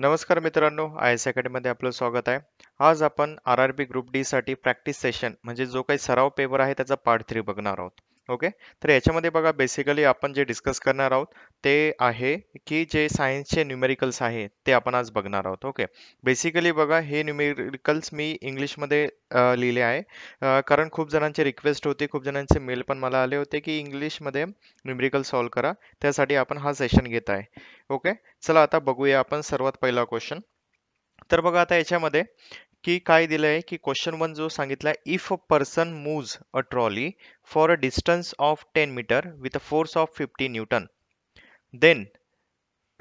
नमस्कार मित्रांनो, I S अकॅडमीमध्ये आपलं स्वागत आहे. आज आपण RRB ग्रुप डी साठी प्रॅक्टिस सेशन म्हणजे जो काही सराव पेपर आहे त्याचा पार्ट 3 बघणार आहोत. ओके, तर याच्यामध्ये बघा बेसिकली आपण जे डिस्कस करणार आहोत ते आहे की जे सायन्सचे न्यूमेरिकल्स आहे ते आपण आज बघणार आहोत. ओके, बेसिकली बघा हे न्यूमेरिकल्स मी इंग्लिशमध्ये लिहिले आहे. कारण खूप जणांची रिक्वेस्ट होती, खूप जणांचे मेल पण मला आले होते की इंग्लिशमध्ये न्यूमेरिकल सॉल्व करा. त्यासाठी आपण हा सेशन घेत आहे. ओके, चला आता बघूया आपण सर्वात पहिला क्वेश्चन. तर बघा आता याच्यामध्ये की काय दिलंय की क्वेश्चन वन जो सांगितलाय, if a person moves a trolley for a distance of 10 metre with a force of 50 newton then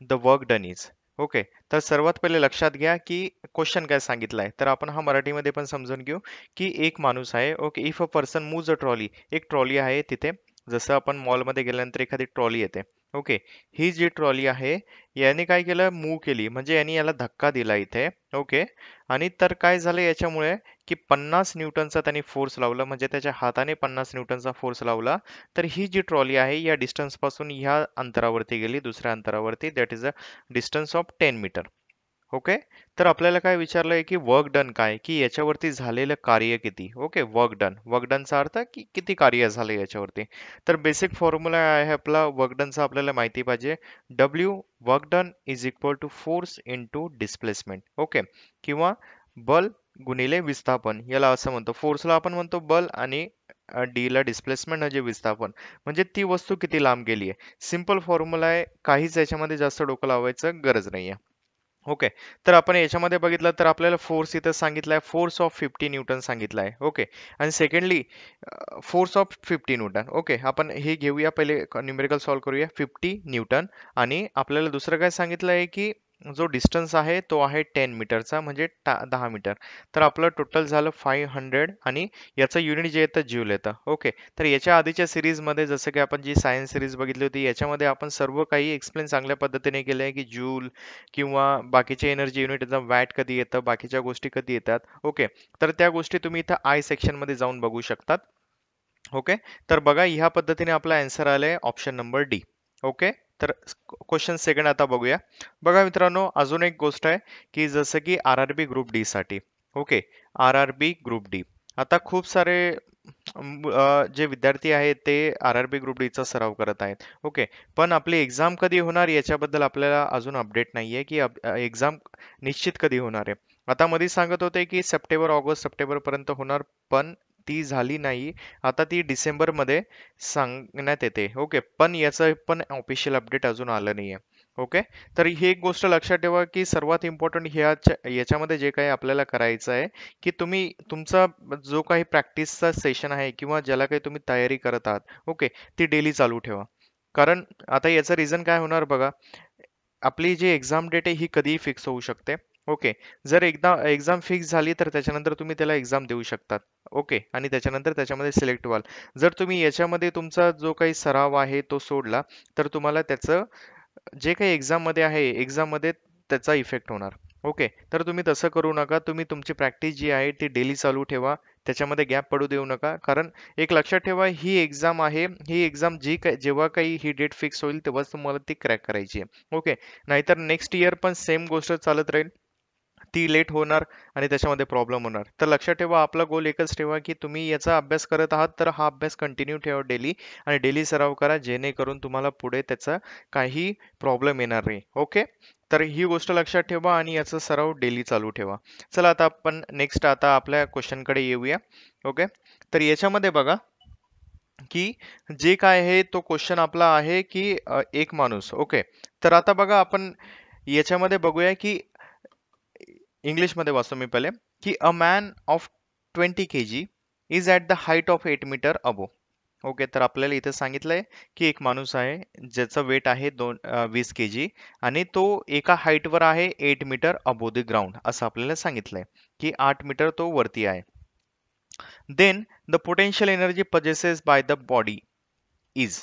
the work done is. Okay, तर सर्वात पहिले लक्षात घ्या की क्वेश्चन काय सांगितलाय, तर आपण हा मराठीमध्ये पण समजून घेऊ की एक माणूस आहे. Okay, if a person moves a trolley, एक ट्रॉली आहे तिथे, जसं आपण मॉलमध्ये गेल्यानंतर एखादी ट्रॉली येते. ओके, ही जी ट्रॉली आहे याने काय केलं, मूव्ह केली म्हणजे याने याला धक्का दिला इथे. ओके, आणि तर काय झालं याच्यामुळे की 50 न्यूटनचा त्यांनी फोर्स लावला, म्हणजे त्याच्या हाताने 50 न्यूटनचा फोर्स लावला. तर ही जी ट्रॉली आहे या डिस्टन्स पासून ह्या अंतरावरती गेली, दुसऱ्या अंतरावरती, that is a distance of 10 metre. Okay, तर आपल्याला काय विचारलंय की वर्क डन काय, की याच्यावरती झालेलं कार्य किती. ओके, वर्क डन, वर्क डनचा अर्थ की किती कार्य झालं याच्यावरती. तर बेसिक फॉर्म्युला आहे आपला वर्क डनचा, आपल्याला माहिती पाहिजे. W work done is equal to force into displacement. Okay, किंवा बल गुणिले विस्थापन, याला असं म्हणतो. फोर्सला आपण म्हणतो बल आणि डी ला डिस्प्लेसमेंट म्हणजे विस्थापन, म्हणजे ती वस्तू किती लांब गेली आहे. सिंपल फॉर्म्युला आहे, काहीच याच्यामध्ये जास्त डोकं लावायचं गरज नाहीये. ओके, तर आपण याच्यामध्ये बघितलं तर आपल्याला फोर्स इथं सांगितलाय, फोर्स ऑफ 50 न्यूटन सांगितलाय. ओके, आणि secondly force of 50 Newton. Okay, आपण हे घेऊया, पहिले न्यूमेरिकल सॉल्व करूया. 50 न्यूटन, आणि आपल्याला दुसरं काय सांगितलंय की जो डिस्टन्स आहे तो आहे 10 मीटरचा, म्हणजे 10 मीटर. तर आपलं टोटल झालं 500, आणि याचं युनिट जे येतं ज्यूल येतं. ओके, तर याच्या आधीच्या सिरीजमध्ये जसं की आपण जी सायन्स सिरीज बघितली होती याच्यामध्ये आपण सर्व काही एक्सप्लेन चांगल्या पद्धतीने केलं आहे की जूल किंवा बाकीचे एनर्जी युनिट येतं, वॅट कधी येतं, बाकीच्या गोष्टी कधी येतात. ओके, तर त्या गोष्टी तुम्ही इथं आय सेक्शन मध्ये जाऊन बघू शकतात. ओके, तर बघा ह्या पद्धतीने आपला आन्सर आलाय ऑप्शन नंबर डी. ओके, तर क्वेश्चन सेकंड आता बघूया. बघा मित्रांनो, अजून एक गोष्ट आहे की जसं की RRB ग्रुप डी साठी. ओके, RRB ग्रुप डी, आता खूप सारे जे विद्यार्थी आहेत ते RRB ग्रुप डी चा सराव करत आहेत. ओके, पण आपली एक्झाम कधी होणार याच्याबद्दल आपल्याला अजून अपडेट नाहीये की एक्झाम निश्चित कधी होणार आहे. आता मध्ये सांगत होते की सप्टेंबर ऑगस्ट सप्टेंबर पर्यंत होणार, पण ती झाली नाही. आता ती डिसेंबर मध्ये सांगण्यात येते. ओके, पण याचं पण ऑफिशियल अपडेट अजून आलं नाहीये. ओके, तर ही एक गोष्ट लक्षात ठेवा की सर्वात इम्पॉर्टंट याच्यामध्ये जे काही आपल्याला करायचं आहे की तुम्ही तुमचा जो काही प्रॅक्टिसचा सेशन आहे किंवा ज्याला काही तुम्ही तयारी करत आहात, ओके, ती डेली चालू ठेवा. कारण आता याचं रिझन काय होणार बघा, आपली जी एक्झाम डेट आहे ही कधीही फिक्स होऊ शकते. ओके, जर एकदा एक्झाम फिक्स झाली तर त्याच्यानंतर तुम्ही त्याला एक्झाम देऊ शकतात. ओके, आणि त्याच्यानंतर त्याच्यामध्ये सिलेक्ट व्हाल. जर तुम्ही याच्यामध्ये तुमचा जो काही सराव आहे तो सोडला, तर तुम्हाला त्याचं जे काही एक्झाम मध्ये आहे, एक्झाम मध्ये त्याचा इफेक्ट होणार. ओके, तर तुम्ही तसं करू नका. तुम्ही तुमची प्रॅक्टिस जी आहे ती डेली चालू ठेवा, त्याच्यामध्ये गॅप पडू देऊ नका. कारण एक लक्षात ठेवा, ही एक्झाम आहे, ही एक्झाम जी काही जेव्हा काही ही डेट फिक्स होईल तेव्हाच तुम्हाला ती क्रॅक करायची आहे. ओके, नाहीतर नेक्स्ट इयर पण सेम गोष्ट चालत राहील, ती लेट होणार आणि त्याच्यामध्ये प्रॉब्लेम होणार. तर लक्षात ठेवा, आपला गोल एकच ठेवा की तुम्ही याचा अभ्यास करत आहात तर हा अभ्यास कंटिन्यू ठेवा डेली, आणि डेली सराव करा, जेणेकरून तुम्हाला पुढे त्याचा काही प्रॉब्लेम येणार नाही. ओके, तर ही गोष्ट लक्षात ठेवा आणि याचा सराव डेली चालू ठेवा. चला आता आपण नेक्स्ट आता आपल्या क्वेश्चन कडे येऊया. ओके, तर याच्यामध्ये बघा की जे काय आहे तो क्वेश्चन आपला आहे की एक माणूस. ओके, तर आता बघा आपण याच्यामध्ये बघूया की इंग्लिशमध्ये वाचतो मी पहिले, की a man of 20 kg is at the height of 8 metre above. Okay, तर आपल्याला इथे सांगितलंय की एक माणूस आहे ज्याचं वेट आहे 20 kg, आणि तो एका हाईटवर आहे 8 मीटर अबो द ग्राउंड, असं आपल्याला सांगितलंय की 8 मीटर तो वरती आहे. Then the potential energy possesses by the body is.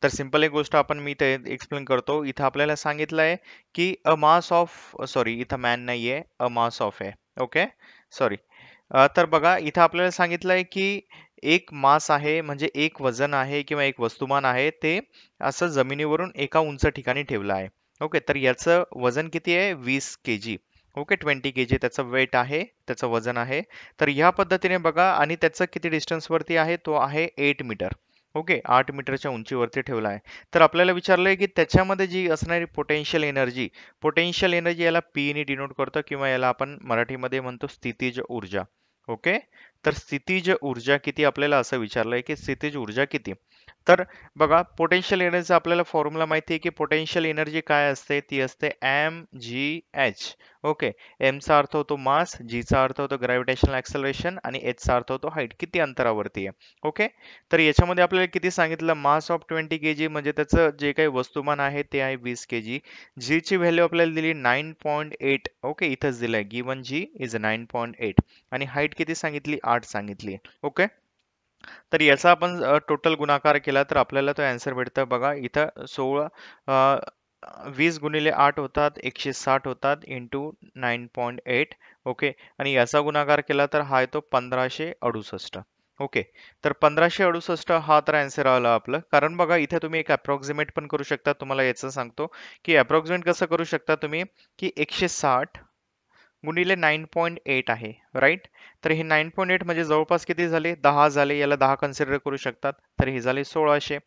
तर सिंपल एक गोष्ट आपण मी ते एक्सप्लेन करतो. इथं आपल्याला सांगितलंय की अ मास ऑफ, सॉरी इथं मॅन नाहीये, अ मास ऑफ आहे. Okay, sorry. तर बघा इथं आपल्याला सांगितलंय की एक मास आहे म्हणजे एक वजन आहे किंवा एक वस्तुमान आहे, ते असं जमिनीवरून एका उंच ठिकाणी ठेवलं आहे. ओके, तर याचं वजन किती आहे? 20 kg. ओके, 20 kg त्याचं वेट आहे, त्याचं वजन आहे. तर ह्या पद्धतीने बघा, आणि त्याचं किती डिस्टन्स वरती आहे? तो आहे 8 मीटर. ओके, 8 मीटरच्या उंचीवरती ठेवला आहे. तर आपल्याला विचारलंय की त्याच्यामध्ये जी असणारी पोटेन्शियल एनर्जी याला पी ने डिनोट करतो, किंवा याला आपण मराठीमध्ये म्हणतो स्थितीज ऊर्जा. ओके, तर स्थितीज ऊर्जा किती आपल्याला असं विचारलंय, की स्थितीज ऊर्जा किती? तर बघा, पोटेन्शियल एनर्जीचा आपल्याला फॉर्म्युला माहिती आहे, की पोटेन्शियल एनर्जी काय असते? ती असते mgh. ओके, m चा अर्थ होतो मास, g चा अर्थ होतो ग्रॅव्हिटेशनल ऍक्सलरेशन, आणि h चा अर्थ होतो हाईट, किती अंतरावरती आहे. ओके, तर याच्यामध्ये आपल्याला किती सांगितलं? मास ऑफ 20 kg, म्हणजे त्याचं जे काही वस्तुमान आहे ते आहे 20 kg. g ची व्हॅल्यू आपल्याला दिली 9.8. ओके, इथंच दिलंय, गिवन g इज 9.8. आणि हाईट किती सांगितली? 8 सांगितली. ओके, तर याचा आपण टोटल गुणाकार केला तर आपल्याला तो आन्सर भेटतं. बघा इथं 20 गुणिले 8 होतात, 160 होतात, इंटू 9.8. ओके, आणि याचा गुणाकार केला तर हा येतो 1568. ओके, तर 1568 हा तर आन्सर आला आपलं. कारण बघा इथे तुम्ही एक अप्रॉक्सिमेट पण करू शकता. तुम्हाला याचं सांगतो की अप्रॉक्सिमेट कसं करू शकता तुम्ही, की 160 गुणिले 9.8 आहे, राईट? तर हे 9.8 म्हणजे जवळपास किती झाले? 10 झाले. याला 10 कन्सिडर करू शकतात. तर हे झाले 1600.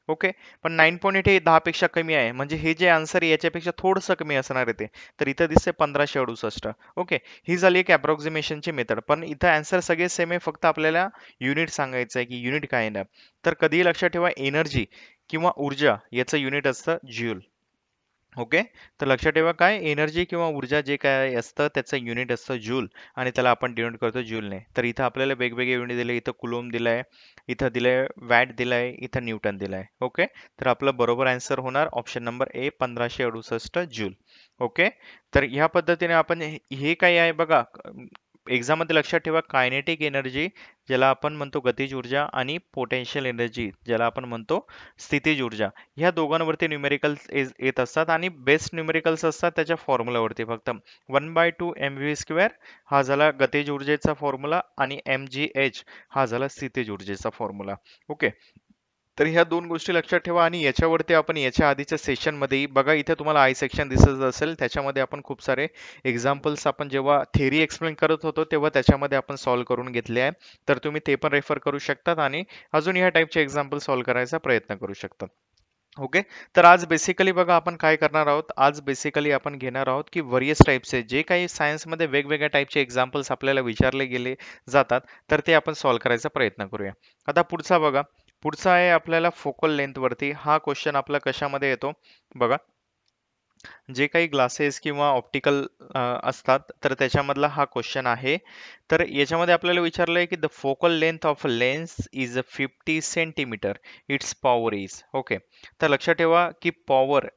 ओके, पण 9.8 हे 10 पेक्षा कमी आहे, म्हणजे हे जे आन्सर आहे याच्यापेक्षा थोडंसं कमी असणार आहे ते. तर इथं दिसते 1568. ओके, ही झाली एक अप्रॉक्सिमेशनची मेथड. पण इथं आन्सर सगळे सेम आहे, फक्त आपल्याला युनिट सांगायचं आहे की युनिट काय आहे. तर कधीही लक्षात ठेवा, एनर्जी किंवा ऊर्जा याचं युनिट असतं ज्यूल. ओके, तर लक्षात ठेवा, काय एनर्जी किंवा ऊर्जा जे काय असतं त्याचं युनिट असतं जूल, आणि त्याला आपण डिनोट करतो जूलने. तर इथं आपल्याला वेगवेगळे युनिट दिले. इथं कुलोम दिलाय, इथं दिलंय वॅट दिलाय, इथं न्यूटन दिलाय. ओके, तर आपलं बरोबर आन्सर होणार option number A, 1568 joule. Okay, तर ह्या पद्धतीने आपण हे काय आहे बघा, एक्झाम मध्ये लक्षात ठेवा, कायनेटिक एनर्जी ज्याला आपण म्हणतो गतिज ऊर्जा, आणि पोटेन्शियल एनर्जी ज्याला आपण म्हणतो स्थितीज ऊर्जा, ह्या दोघांवरती न्यूमेरिकल्स येत असतात, आणि बेस्ट न्यूमेरिकल्स असतात त्याच्या फॉर्म्युलावरती. फक्त 1/2 mv² हा झाला गतिज ऊर्जेचा फॉर्म्युला, आणि mgh हा झाला स्थितीज ऊर्जेचा फॉर्म्युला. ओके, तर ह्या दोन गोष्टी लक्षात ठेवा. आणि याच्यावरती आपण याच्या आधीच्या सेशन मध्ये बघा, इथे तुम्हाला आय सेक्शन दिसत असेल, त्याच्यामध्ये आपण खूप सारे एक्झाम्पल्स, आपण जेव्हा थेअरी एक्सप्लेन करत होतो तेव्हा त्याच्यामध्ये आपण सॉल्व्ह करून घेतले आहे. तर तुम्ही ते पण रेफर करू शकतात, आणि अजून ह्या टाईपचे एक्झाम्पल सॉल्व्ह करायचा प्रयत्न करू शकतात. ओके, तर आज बेसिकली बघा आपण काय करणार आहोत. आज बेसिकली आपण घेणार आहोत की व्हरियस टाईपचे जे काही सायन्समध्ये वेगवेगळ्या टाईपचे एक्झाम्पल्स आपल्याला विचारले गेले जातात, तर ते आपण सॉल्व्ह करायचा प्रयत्न करूया. आता पुढचा बघा, पुढचा आहे आपल्याला फोकल लेंथ वरती. हा क्वेश्चन आपला कशामध्ये येतो बघा, जे काही ग्लासेस किंवा ऑप्टिकल असतात, तर त्याच्यामधला हा क्वेश्चन आहे. तर याच्यामध्ये आपल्याला विचारलंय की the focal length of a lens is 50 centimetre, it's power is. Okay, तर लक्षात ठेवा की पॉवर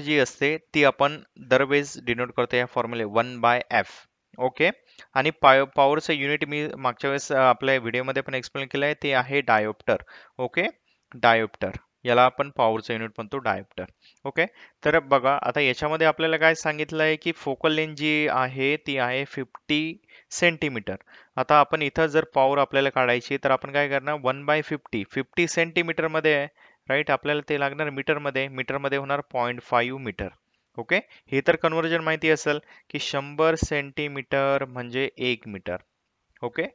जी असते ती आपण दरवेळेस डिनोट करतो या फॉर्म्युले 1/f. ओके, आणि पॉवरचं युनिट मी मागच्या वेळेस आपल्या व्हिडिओमध्ये पण एक्सप्लेन केलं आहे, ते आहे डायोप्टर. ओके, डायोप्टर याला आपण पॉवरचं युनिट म्हणतो, डायोप्टर. ओके, तर बघा आता याच्यामध्ये आपल्याला काय सांगितलं आहे की फोकल लेंथ जी आहे ती आहे 50 सेंटीमीटर. आता आपण इथं जर पॉवर आपल्याला काढायची, तर आपण काय करणार, 1/50, 50 सेंटीमीटर मध्ये आहे, राईट? आपल्याला ते लागणार मीटरमध्ये होणार 0.5 मीटर. ओके, हे तर कन्व्हर्जन माहिती असेल की 100 सेंटीमीटर म्हणजे 1 मीटर. ओके,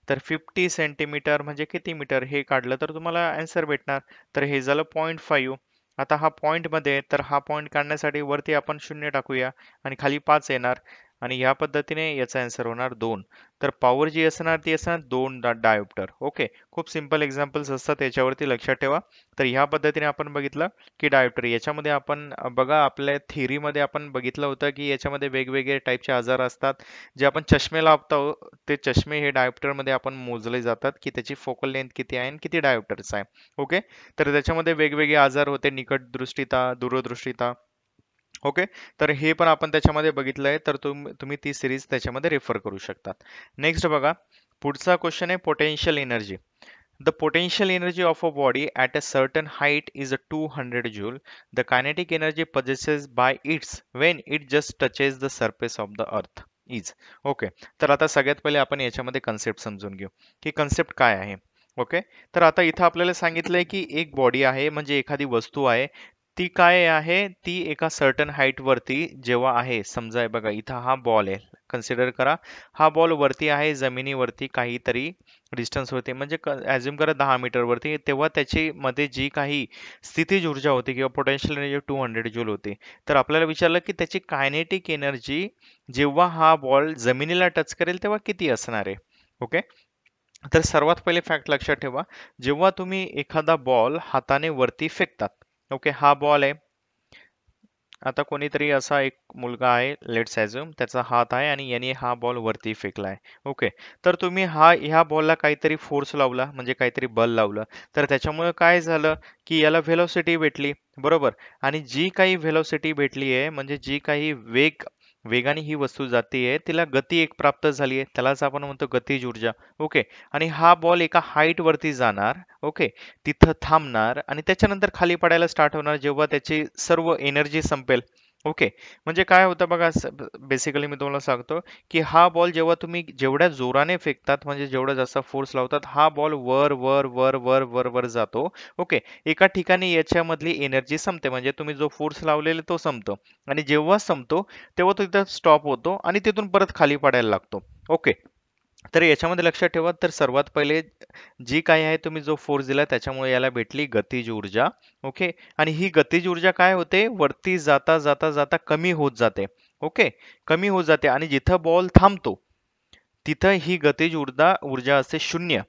तर 50 सेंटीमीटर म्हणजे किती मीटर हे काढलं तर तुम्हाला आन्सर भेटणार. तर हे झालं 0.5. आता हा पॉइंट मध्ये आहे, तर हा पॉइंट काढण्यासाठी वरती आपण 0 टाकूया, आणि खाली 5 येणार, आणि या पद्धतीने याचा आन्सर होणार 2. तर पॉवर जी असणार ती असणार 2 डायोप्टर. ओके, खूप सिंपल एक्झाम्पल्स असतात, याच्यावरती लक्षात ठेवा. तर ह्या पद्धतीने आपण बघितलं की डायोप्टर याच्यामध्ये आपण बघा, आपल्या थिअरीमध्ये आपण बघितलं होतं की याच्यामध्ये वेगवेगळे टाईपचे आजार असतात, जे आपण चष्मे लावतो. ते चष्मे हे डायोप्टर मध्ये आपण मोजले जातात की त्याची फोकल लेंथ किती आहे आणि किती डायोप्टर्स आहे. ओके, तर त्याच्यामध्ये वेगवेगळे आजार होते, निकट दृष्टिता, दूरदृष्टिता. ओके, तर हे पण आपण त्याच्यामध्ये बघितलंय, तर तुम्ही ती सिरीज त्याच्यामध्ये रेफर करू शकतात. नेक्स्ट बघा, पुढचा क्वेश्चन आहे potential energy. The potential energy of a body at a certain height is a 200 joule. The kinetic energy possessed by its when it just touches the surface of the earth is. Okay, तर आता सगळ्यात पहिले आपण याच्यामध्ये concept समजून घेऊ की concept काय आहे. ओके, तर आता इथं आपल्याला सांगितलंय की एक बॉडी आहे, म्हणजे एखादी वस्तू आहे, ती काय आहे, ती एका सर्टन हाईट वरती जेव्हा आहे, समजा हे बघा इथं हा बॉल आहे, कन्सिडर करा हा बॉल वरती आहे जमिनीवरती काहीतरी डिस्टन्स होते, म्हणजे ऍझ्युम करा 10 मीटर वरती, तेव्हा त्याची मध्ये जी काही स्थितीज ऊर्जा होती किंवा पोटेन्शियल एनर्जी 200 जूल होती. तर आपल्याला विचारलं की त्याची कायनेटिक एनर्जी जेव्हा हा बॉल जमिनीला टच करेल तेव्हा किती असणार आहे. ओके, तर सर्वात पहिले फॅक्ट लक्षात ठेवा, जेव्हा तुम्ही एखादा बॉल हाताने वरती फेकतात, ओके, हा बॉल आहे, आता कोणीतरी असा एक मुलगा आहे, लेट्स ॲझ्युम त्याचा हात आहे आणि याने हा बॉल वरती फेकलाय. ओके, तर तुम्ही ह्या बॉलला काहीतरी फोर्स लावला, म्हणजे काहीतरी बल लावलं, तर त्याच्यामुळे काय झालं की याला व्हेलॉसिटी भेटली, बरोबर. आणि जी काही व्हेलॉसिटी भेटली आहे, म्हणजे जी काही वेगाने ही वस्तू जातीये तिला गती एक प्राप्त झाली आहे, त्यालाच आपण म्हणतो गतिज ऊर्जा. ओके, आणि हा बॉल एका हाईट वरती जाणार, ओके, तिथं थांबणार आणि त्याच्यानंतर खाली पडायला स्टार्ट होणार जेव्हा त्याची सर्व एनर्जी संपेल. ओके, म्हणजे काय होतं बघा, बेसिकली मी तुम्हाला सांगतो की हा बॉल जेव्हा तुम्ही जेवढ्या जोराने फेकतात, म्हणजे जेवढा जास्त फोर्स लावतात, हा बॉल वर वर वर वर वर वर जातो. ओके, एका ठिकाणी याच्यामधली एनर्जी संपते, म्हणजे तुम्ही जो फोर्स लावलेला तो संपतो, आणि जेव्हा संपतो तेव्हा तो तिथं स्टॉप होतो आणि तिथून परत खाली पडायला लागतो. ओके, तर याच्यामध्ये लक्षात ठेवा, तर सर्वात पहिले जी काही आहे तुम्ही जो फोर्स दिला त्याच्यामुळे याला भेटली गतिज ऊर्जा. ओके, आणि ही गतिज ऊर्जा काय होते, वरती जाता जाता जाता कमी होत जाते. ओके, कमी होत जाते आणि जिथं बॉल थांबतो तिथं ही गतिज ऊर्जा ऊर्जा असते 0.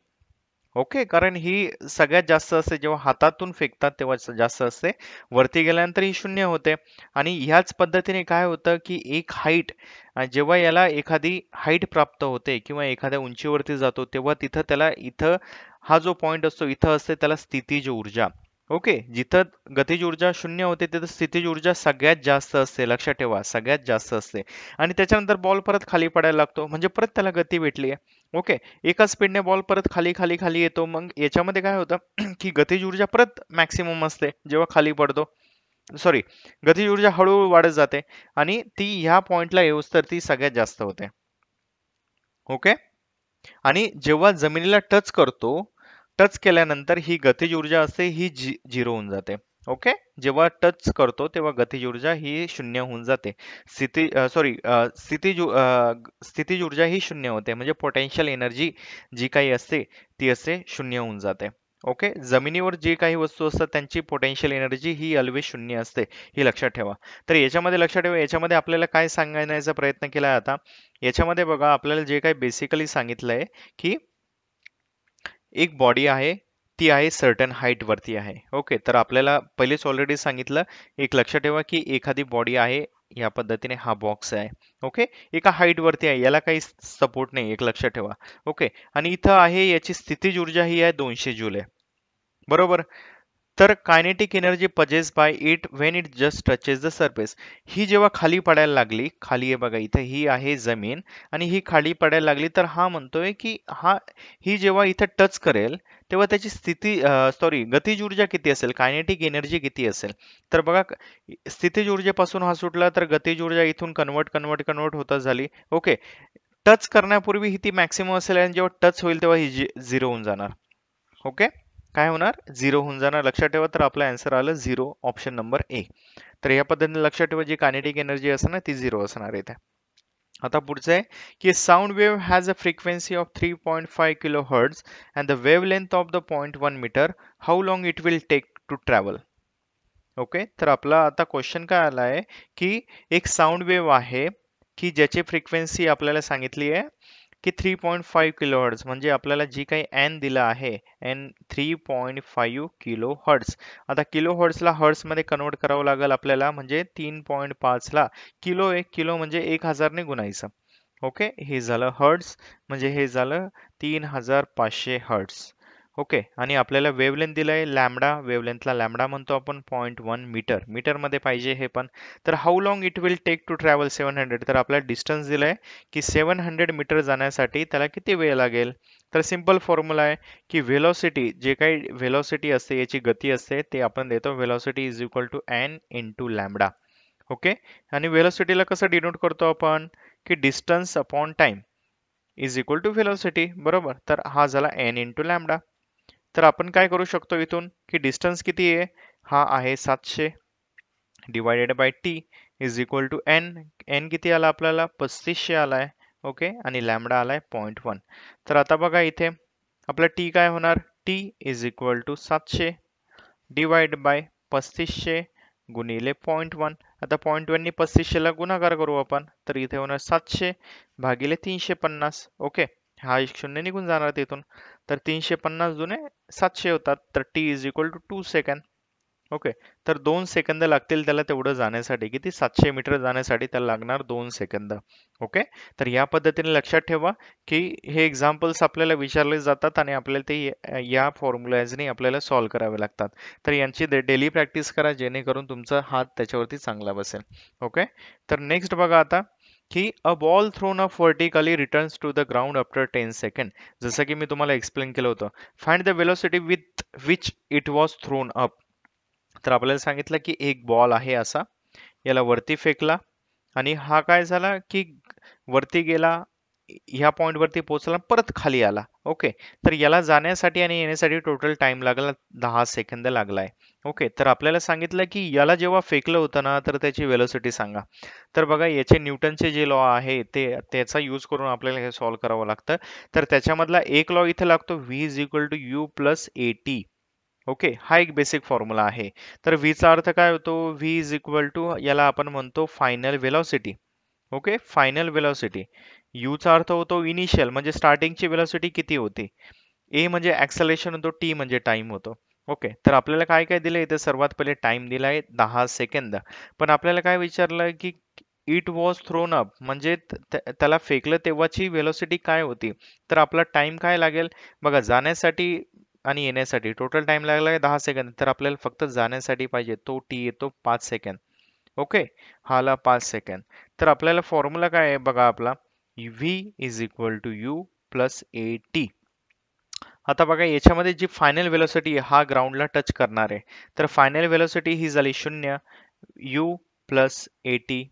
ओके, कारण ही सगळ्यात जास्त असते जेव्हा हातातून फेकतात तेव्हा जास्त असते, वरती गेल्यानंतर ही 0 होते. आणि ह्याच पद्धतीने काय होतं की एक हाईट, जेव्हा याला एखादी हाईट प्राप्त होते किंवा एखाद्या उंचीवरती जातो तेव्हा तिथं त्याला इथं हा जो पॉइंट असतो इथं असते त्याला स्थितीज ऊर्जा. ओके, जिथं गतिज ऊर्जा 0 होते तिथं स्थितीज ऊर्जा सगळ्यात जास्त असते, लक्षात ठेवा सगळ्यात जास्त असते. आणि त्याच्यानंतर बॉल परत खाली पडायला लागतो, म्हणजे परत त्याला गती भेटली. ओके, एका स्पीडने बॉल परत खाली खाली खाली येतो, मग याच्यामध्ये काय होतं की गतिज ऊर्जा परत मॅक्सिमम असते जेव्हा खाली पडतो, सॉरी, गतिज ऊर्जा हळूहळू वाढत जाते आणि ती ह्या पॉइंटला येऊस तर ती सगळ्यात जास्त होते. ओके, आणि जेव्हा जमिनीला टच करतो, टच केल्यानंतर ही गतिज ऊर्जा असते ही झिरो होऊन जाते. ओके, जेव्हा टच करतो तेव्हा गतिज ऊर्जा ही 0 होऊन जाते. स्थितिज ऊर्जा ही 0 होते, म्हणजे पोटेन्शियल एनर्जी जी काही असते ती असते 0 होऊन जाते. ओके, जमिनीवर जी काही वस्तू असतात त्यांची पोटेन्शियल एनर्जी ही ऑलवेज 0 असते, ही लक्षात ठेवा. तर याच्यामध्ये लक्षात ठेवा, याच्यामध्ये आपल्याला काय सांगण्याचा प्रयत्न केला आता, याच्यामध्ये बघा आपल्याला जे काही बेसिकली सांगितलंय की एक बॉडी आहे, ती आहे सर्टन हाईट वरती आहे. ओके, तर आपल्याला पहिलेच ऑलरेडी सांगितलं, एक लक्षात ठेवा की एखादी बॉडी आहे, या पद्धतीने हा बॉक्स आहे. ओके, एका हाईट वरती आहे, याला काही सपोर्ट नाही, एक लक्षात ठेवा. ओके, आणि इथं आहे याची स्थितीज ऊर्जा ही आहे 200 जूल आहे, बरोबर. तर kinetic energy possess by it when it just touches the surface, ही जेव्हा खाली पडायला लागली, खाली आहे बघा इथं ही आहे जमीन, आणि ही खाली पडायला लागली, तर हा म्हणतोय की ही जेव्हा इथं टच करेल तेव्हा त्याची गतिज ऊर्जा किती असेल, कायनेटिक एनर्जी किती असेल. तर बघा, स्थितीज ऊर्जेपासून हा सुटला तर गतिज ऊर्जा इथून कन्वर्ट कन्वर्ट कन्वर्ट होता झाली. ओके, टच करण्यापूर्वी ही ती मॅक्सिमम असेल आणि जेव्हा टच होईल तेव्हा ही झिरो होऊन जाणार. ओके, काय होणार, झिरो होऊन जाणार. लक्षात ठेवा, तर आपलं आन्सर आलं झिरो, ऑप्शन नंबर ए. तर या पद्धतीने लक्षात ठेवा, जी कायनेटिक एनर्जी असणार ती झिरो असणार इथे. आता पुढचं आहे की sound wave has a frequency of 3.5 kilo hertz and the wave length of the 0.1 metre, how long it will take to travel. Okay, तर आपला आता क्वेश्चन काय आला आहे की एक साऊंड वेव्ह आहे की ज्याची फ्रिक्वेन्सी आपल्याला सांगितली आहे की 3.5 किलो हर्ट्ज, म्हणजे आपल्याला जी काही एन दिला आहे, एन 3.5 किलो हर्ट्ज. आता किलो हर्ट्जला हर्ट्जमध्ये कन्वर्ट करावं लागेल आपल्याला, म्हणजे 3.5 ला किलो म्हणजे 1000ने गुणायचं. ओके, हे झालं हर्ट्ज, म्हणजे हे झालं 3500 हर्ट्ज. ओके, आणि आपल्याला वेव्हलेंथ दिलाय लॅमडा, वेव्हलेंथला लॅमडा म्हणतो आपण, 0.1 मीटर, मीटरमध्ये पाहिजे हे पण. तर how long it will take to travel 700, तर आपल्याला डिस्टन्स दिलाय की 700 मीटर जाण्यासाठी त्याला किती वेळ लागेल. तर सिंपल फॉर्म्युला आहे की व्हेलॉसिटी, जे काही व्हेलॉसिटी असते याची गती असते ते आपण देतो, velocity is equal to N into lambda. Okay, आणि व्हेलॉसिटीला कसं डिनोट करतो आपण की distance upon time is equal to velocity, बरोबर. तर हा झाला एन इंटू लॅमडा. तर आपण काय करू शकतो इथून की डिस्टन्स किती आहे, हा आहे 700. Divided by T is equal to N. N किती आला आपल्याला 3500 आलाय. ओके, आणि लॅमडा आलाय 0.1. तर आता बघा इथे आपला टी काय होणार, T is equal to 700 divide by 3500 गुणिले 0.1. आता 0.1 नी 3500 ला गुणाकार करू आपण, तर इथे होणार 700 भागिले 350. ओके, हा एक शून्य निघून जाणार तिथून, तर 350 जुने 700 होतात. तर T is equal to 2 second. Okay, तर 2 सेकंद लागतील त्याला तेवढं जाण्यासाठी. किती, 700 मीटर जाण्यासाठी त्याला लागणार 2 सेकंद. ओके, तर या पद्धतीने लक्षात ठेवा की हे एक्झाम्पल्स आपल्याला विचारले जातात आणि आपल्याला ते या फॉर्म्युलाजनी आपल्याला सॉल्व्ह करावे लागतात. तर यांची डेली प्रॅक्टिस करा जेणेकरून तुमचा हात त्याच्यावरती चांगला बसेल. ओके, तर नेक्स्ट बघा आता की a ball thrown up vertically returns to the ground after 10 second. जसं की मी तुम्हाला एक्सप्लेन केलं होतं, find the velocity with which it was thrown up. तर आपल्याला सांगितलं की एक बॉल आहे असा, याला वरती फेकला आणि हा काय झाला की वरती गेला, ह्या पॉइंट वरती पोहोचला, परत खाली आला. ओके, तर याला जाण्यासाठी आणि येण्यासाठी टोटल टाइम लागला 10 सेकंद लागलाय. ओके, तर आपल्याला सांगितलं की याला जेव्हा फेकलं होतं ना, तर त्याची वेलोसिटी सांगा. तर बघा याचे न्यूटनचे जे लॉ आहे ते त्याचा यूज करून आपल्याला हे सॉल्व्ह करावं लागतं. तर त्याच्यामधला एक लॉ इथे लागतो, V is equal to U plus A T. Okay, हा एक बेसिक फॉर्म्युला आहे. तर v चा अर्थ काय होतो, v इज इक्वल टू, याला आपण म्हणतो final velocity. Okay, final velocity. u चा अर्थ होतो इनिशियल, म्हणजे स्टार्टिंगची वेलॉसिटी किती होती. a म्हणजे ऍक्सलेशन होतो, t म्हणजे टाइम होतो. ओके, तर आपल्याला काय काय दिलंय इथे, सर्वात पहिले टाइम दिलाय 10 सेकंद. पण आपल्याला काय विचारलंय की इट वॉज थ्रोन अप, म्हणजे त्याला फेकलं तेव्हाची वेलोसिटी काय होती. तर आपला टाइम काय लागेल बघा, जाण्यासाठी आणि येण्यासाठी टोटल टाइम लागला 10 सेकंद. तर आपल्याला फक्त जाण्यासाठी पाहिजे, तो टी येतो 5 सेकंद. ओके, हा आला 5 सेकंद. तर आपल्याला फॉर्म्युला काय आहे बघा आपला, V is equal to U plus A T. आता बघा याच्यामध्ये जी फायनल वेलोसिटी हा ग्राउंडला टच करणार आहे, तर फायनल वेलोसिटी ही झाली 0, u plus A T.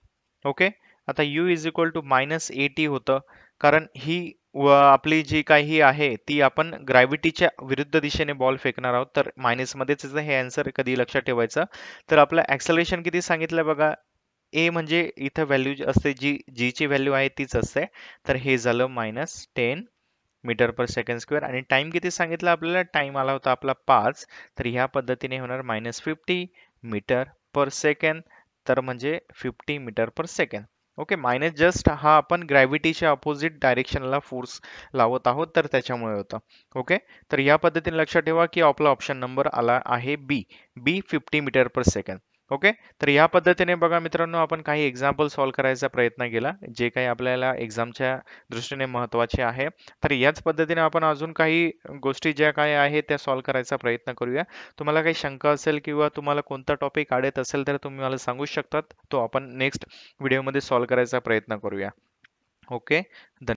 Okay, आता u is equal to minus a t होतं, कारण ही आपली जी काही आहे ती आपण ग्रॅव्हिटीच्या विरुद्ध दिशेने बॉल फेकणार आहोत, तर मायनस मध्येच हे आन्सर कधी लक्षात ठेवायचं. तर आपलं ऍक्सलेशन किती सांगितलं बघा, ए म्हणजे इथं व्हॅल्यू असते, जी जी ची व्हॅल्यू आहे तीच असते. तर हे झालं -10 मीटर पर सेकंड स्क्वेअर. आणि टाइम किती सांगितलं आपल्याला, टाइम आला होता आपला 5. तर ह्या पद्धतीने होणार -50 मीटर पर सेकंड, तर म्हणजे 50 मीटर पर सेकंड. ओके, मायनस जस्ट हा आपण ग्रॅव्हिटीच्या अपोजिट डायरेक्शनला फोर्स लावत आहोत, तर त्याच्यामुळे होतं. ओके, तर या पद्धतीने लक्षात ठेवा की आपला ऑप्शन नंबर आला आहे बी. बी 50 मीटर पर सेकंड. ओके, तर या पद्धतीने बघा मित्रांनो, आपण काही एक्झाम्पल सॉल्व्ह करायचा प्रयत्न केला, जे काही आपल्याला एक्झामच्या दृष्टीने महत्त्वाचे आहे. तर याच पद्धतीने आपण अजून काही गोष्टी ज्या काय आहेत त्या सॉल्व्ह करायचा प्रयत्न करूया. तुम्हाला काही शंका असेल किंवा तुम्हाला कोणता टॉपिक अडत असेल तर तुम्ही मला सांगू शकतात, तो आपण नेक्स्ट व्हिडिओमध्ये सॉल्व्ह करायचा प्रयत्न करूया. ओके.